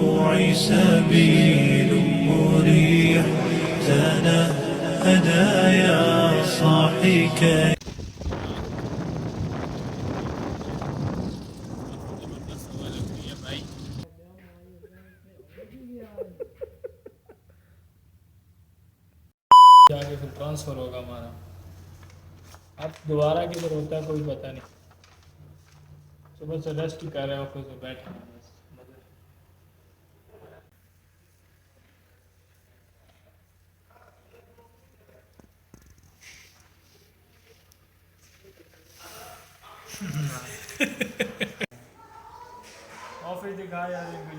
الدموع سبيل مريح تنهدى يا صاحي كي. جاگے پھر ٹرانسفر ہوگا ہمارا. اب دوبارہ کدھر ہوتا ہے کوئی پتہ نہیں. صبح سے ریسٹ ہی کر رہے ہیں آفس میں بیٹھے ہیں. آفس دکھا یار ہم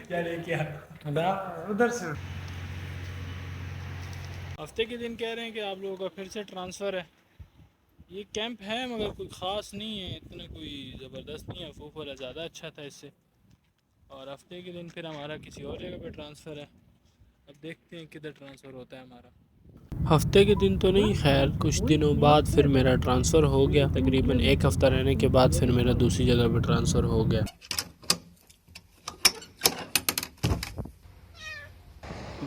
کیا لے کے ادھر سے. ہفتے کے دن کہہ رہے ہیں کہ آپ لوگوں کا پھر سے ٹرانسفر ہے. یہ کیمپ ہے مگر کوئی خاص نہیں ہے, اتنا کوئی زبردست نہیں ہے. افوف والا زیادہ اچھا تھا اس سے. اور ہفتے کے دن پھر ہمارا کسی اور جگہ پہ ٹرانسفر ہے. اب دیکھتے ہیں کدھر ٹرانسفر ہوتا ہے ہمارا. ہفتے کے دن تو نہیں, خیر کچھ دنوں بعد پھر میرا ٹرانسفر ہو گیا. تقریباً ایک ہفتہ رہنے کے بعد پھر میرا دوسری جگہ پہ ٹرانسفر ہو گیا.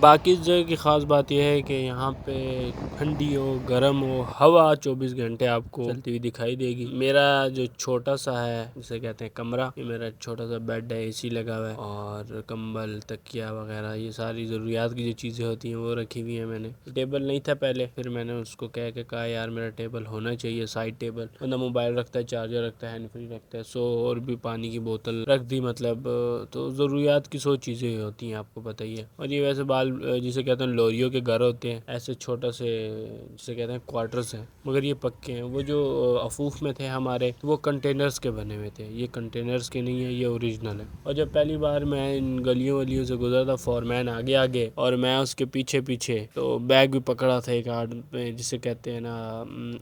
باقی اس جگہ کی خاص بات یہ ہے کہ یہاں پہ ٹھنڈی ہو گرم ہو ہوا 24 گھنٹے آپ کو چلتی ہوئی دکھائی دے گی. میرا جو چھوٹا سا ہے جسے کہتے ہیں کمرہ, یہ میرا چھوٹا سا بیڈ ہے, اے سی لگا ہوا ہے, اور کمبل تکیہ وغیرہ یہ ساری ضروریات کی جو چیزیں ہوتی ہیں وہ رکھی ہوئی ہیں میں نے. ٹیبل نہیں تھا پہلے, پھر میں نے اس کو کہا یار میرا ٹیبل ہونا چاہیے, سائڈ ٹیبل. بندہ موبائل رکھتا ہے, چارجر رکھتا ہے, ہینڈ فری رکھتا ہے, اور بھی پانی کی بوتل رکھ دی. مطلب تو ضروریات کی 100 چیزیں ہوتی ہیں, آپ کو پتہ ہی ہے. اور یہ ویسے جسے کہتے ہیں لوریوں کے گھر ہوتے ہیں, ایسے چھوٹا سے جسے کہتے ہیں کوارٹرز ہیں, مگر یہ پکے ہیں. وہ جو افوف میں تھے ہمارے وہ کنٹینرز کے بنے ہوئے تھے, یہ کنٹینرز کے نہیں ہیں, یہ اوریجنل ہے. اور جب پہلی بار میں ان گلیوں ولیوں سے گزرا, فورمین آگے آگے اور میں اس کے پیچھے پیچھے, تو بیگ بھی پکڑا تھا ایک ہاتھ میں, جسے کہتے ہیں نا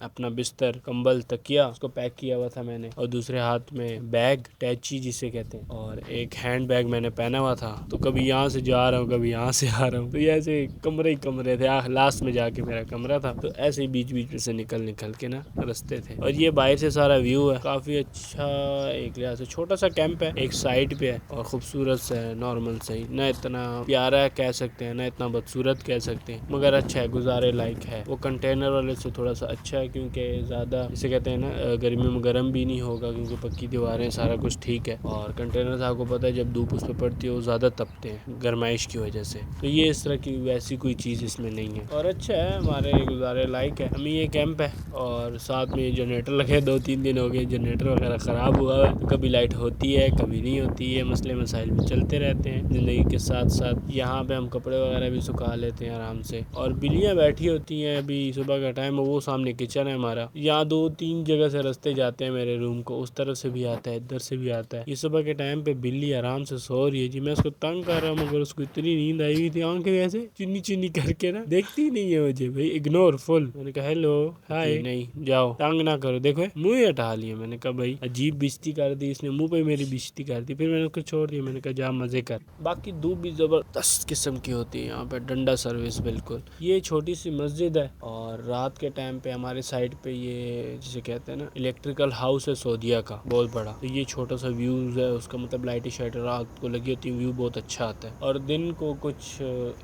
اپنا بستر, کمبل, تکیہ, اس کو پیک کیا ہوا تھا میں نے, اور دوسرے ہاتھ میں بیگ, ٹیچی جسے کہتے ہیں, اور ایک ہینڈ بیگ میں نے پہنا ہوا تھا. تو کبھی یہاں سے جا رہا ہوں, کبھی یہاں سے آ رہا ہوں, تو یہ ایسے کمرے تھے. لاسٹ میں جا کے میرا کمرہ تھا, تو ایسے ہی بیچ میں سے نکل کے نا رستے تھے. اور یہ باہر سے سارا ویو ہے, کافی اچھا. ایک لحاظ سے چھوٹا سا کیمپ ہے, ایک سائڈ پہ ہے, اور خوبصورت سا ہے, نارمل سا ہی, نہ اتنا پیارا کہہ سکتے ہیں نہ اتنا بدصورت کہہ سکتے ہیں, مگر اچھا ہے, گزارے لائق ہے. وہ کنٹینر والے سے تھوڑا سا اچھا ہے, کیونکہ زیادہ جسے کہتے ہیں نا گرمی میں گرم بھی نہیں ہوگا, کیونکہ پکی دیواریں, سارا کچھ ٹھیک ہے. اور کنٹینر آپ کو پتہ ہے جب دھوپ اس پہ پڑتی ہے وہ زیادہ تپتے ہیں گرمائش کی وجہ سے, تو یہ اس طرح کی ویسی کوئی چیز اس میں نہیں ہے. اور اچھا ہے, ہمارے گزارے لائق ہے. ہمیں یہ کیمپ ہے, اور ساتھ میں یہ جنریٹر لگے, 2-3 دن ہو گئے جنریٹر وغیرہ خراب ہوا ہے. کبھی لائٹ ہوتی ہے, کبھی نہیں ہوتی ہے, مسئلے مسائل بھی چلتے رہتے ہیں زندگی کے ساتھ ساتھ. یہاں پہ ہم کپڑے وغیرہ بھی سکھا لیتے ہیں آرام سے, اور بلیاں بیٹھی ہوتی ہیں. ابھی صبح کا ٹائم ہے, وہ سامنے کچن ہے ہمارا. یہاں 2-3 جگہ سے رستے جاتے ہیں میرے روم کو, اس طرف سے بھی آتا ہے, ادھر سے بھی آتا ہے. یہ صبح کے ٹائم پہ بلی آرام سے سو رہی ہے جی. میں اس کو تنگ کر رہا ہوں, مگر اس کو اتنی نیند آئی ہوئی تھی, آنکھیں ایسے چنی چنی کر کے نا دیکھتی نہیں ہے مجھے. بھائی اگنور فل. میں نے کہا ہیلو ہائے, نہیں جاؤ, تنگ نہ کرو. دیکھو منہ ہی ہٹا لیا. میں نے کہا بھائی عجیب بیزتی کر دی اس نے, منہ پہ میری بیزتی کر دی. پھر میں نے اس کو چھوڑ دیا, میں نے کہا جا مزے کر. باقی دھوپ بھی زبردست قسم کی ہوتی ہے یہاں پہ, ڈنڈا سروس بالکل. یہ چھوٹی سی مسجد ہے, اور رات کے ٹائم پہ ہمارے سائڈ پہ یہ جسے کہتے ہیں نا الیکٹریکل ہاؤس ہے سعودیہ کا, بہت بڑا. تو یہ چھوٹا سا ویوز ہے اس کا, مطلب لائٹ شائٹ رات کو لگی ہوتی ہے, ویو بہت اچھا آتا ہے. اور دن کو کچھ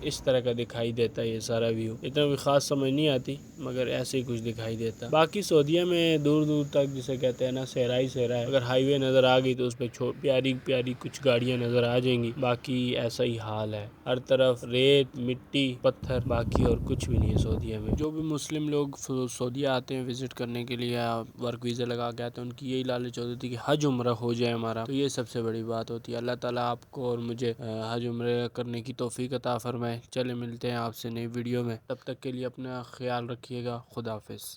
اس طرح کا دکھائی دیتا ہے یہ سارا ویو. اتنا بھی خاص سمجھ نہیں آتی, مگر ایسے ہی کچھ دکھائی دیتا. باقی سعودیہ میں دور دور تک جسے کہتے ہیں نا صحرا ہی صحرا ہے. اگر ہائی وے نظر آ گئی تو اس پہ پیاری پیاری کچھ گاڑیاں نظر آ جائیں گی. باقی ایسا ہی حال ہے, ہر طرف ریت, مٹی, پتھر, باقی اور کچھ بھی نہیں ہے سعودیہ میں. جو بھی مسلم لوگ سعودیہ آتے ہیں وزٹ کرنے کے لیے, ورک ویزا لگا کے آتے ہیں, ان کی یہی لالچ ہوتی تھی کہ حج عمرہ ہو جائے ہمارا. تو یہ سب سے بڑی بات ہوتی ہے. اللہ تعالیٰ آپ کو اور مجھے حج عمرہ کرنے کی توفیق عطا فرمائے. چلے ملتے ہیں آپ سے نئی ویڈیو میں, تب تک کے لیے اپنا خیال رکھیے گا. خدا حافظ.